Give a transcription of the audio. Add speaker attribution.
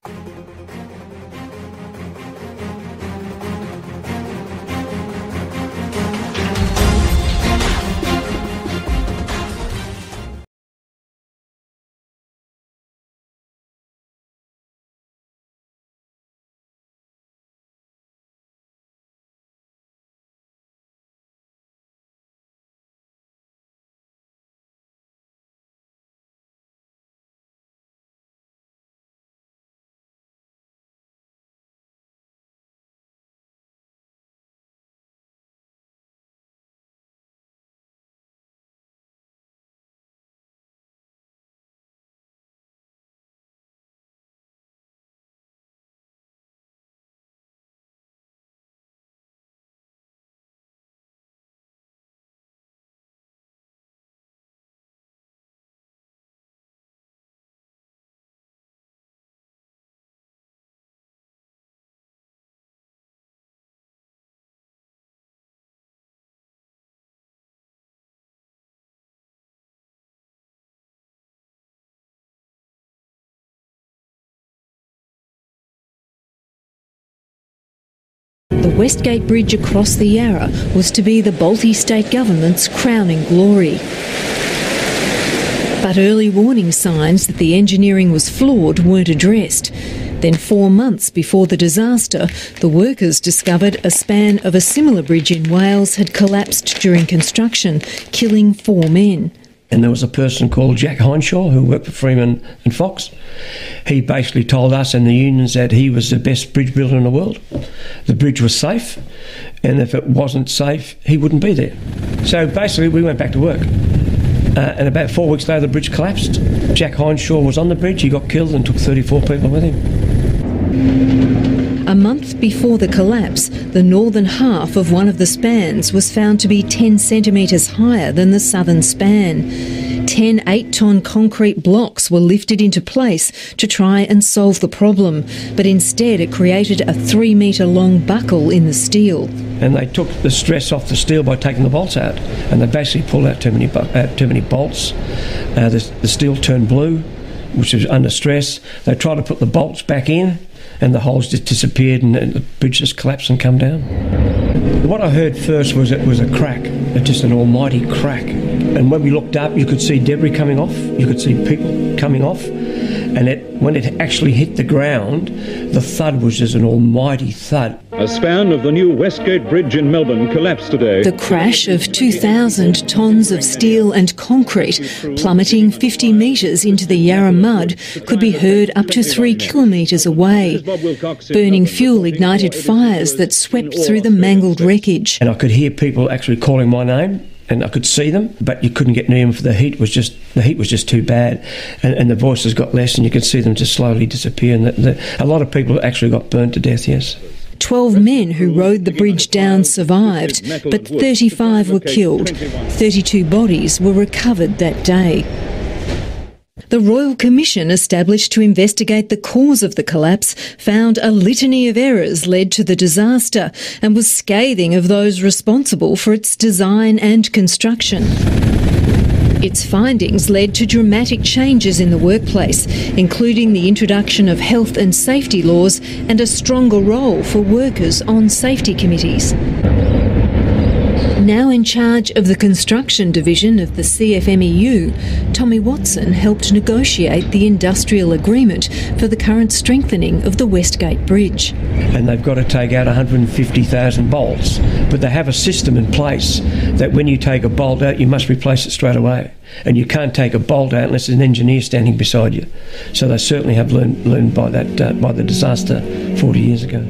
Speaker 1: The Westgate Bridge across the Yarra was to be the Bolte State Government's crowning glory. But early warning signs that the engineering was flawed weren't addressed. Then 4 months before the disaster, the workers discovered a span of a similar bridge in Wales had collapsed during construction, killing 4 men.
Speaker 2: And there was a person called Jack Hinshaw who worked for Freeman and Fox. He basically told us and the unions that he was the best bridge builder in the world. The bridge was safe, and if it wasn't safe, he wouldn't be there. So basically we went back to work. And about 4 weeks later, the bridge collapsed. Jack Hinshaw was on the bridge. He got killed and took 34 people with him.
Speaker 1: A month before the collapse, the northern half of one of the spans was found to be 10 centimetres higher than the southern span. 10 8-tonne concrete blocks were lifted into place to try and solve the problem, but instead it created a 3-metre-long buckle in the steel.
Speaker 2: And they took the stress off the steel by taking the bolts out, and they basically pulled out too many bolts. The steel turned blue, which was under stress. They tried to put the bolts back in, and the holes just disappeared, and the bridge just collapsed and come down. What I heard first was it was a crack, just an almighty crack. And when we looked up, you could see debris coming off, you could see people coming off, and when it actually hit the ground, the thud was just an almighty thud.
Speaker 3: A span of the new Westgate Bridge in Melbourne collapsed today.
Speaker 1: The crash of 2,000 tonnes of steel and concrete plummeting 50 metres into the Yarra mud could be heard up to 3 kilometres away. Burning fuel ignited fires that swept through the mangled wreckage.
Speaker 2: And I could hear people actually calling my name, and I could see them, but you couldn't get near them for the heat was just too bad, and the voices got less, and you could see them just slowly disappear. And a lot of people actually got burnt to death. Yes.
Speaker 1: 12 men who rode the bridge down survived, but 35 were killed. 32 bodies were recovered that day. The Royal Commission, established to investigate the cause of the collapse, found a litany of errors led to the disaster and was scathing of those responsible for its design and construction. Its findings led to dramatic changes in the workplace, including the introduction of health and safety laws and a stronger role for workers on safety committees. Now in charge of the construction division of the CFMEU, Tommy Watson helped negotiate the industrial agreement for the current strengthening of the Westgate Bridge.
Speaker 2: And they've got to take out 150,000 bolts, but they have a system in place that when you take a bolt out, you must replace it straight away. And you can't take a bolt out unless there's an engineer standing beside you. So they certainly have learned by the disaster 40 years ago.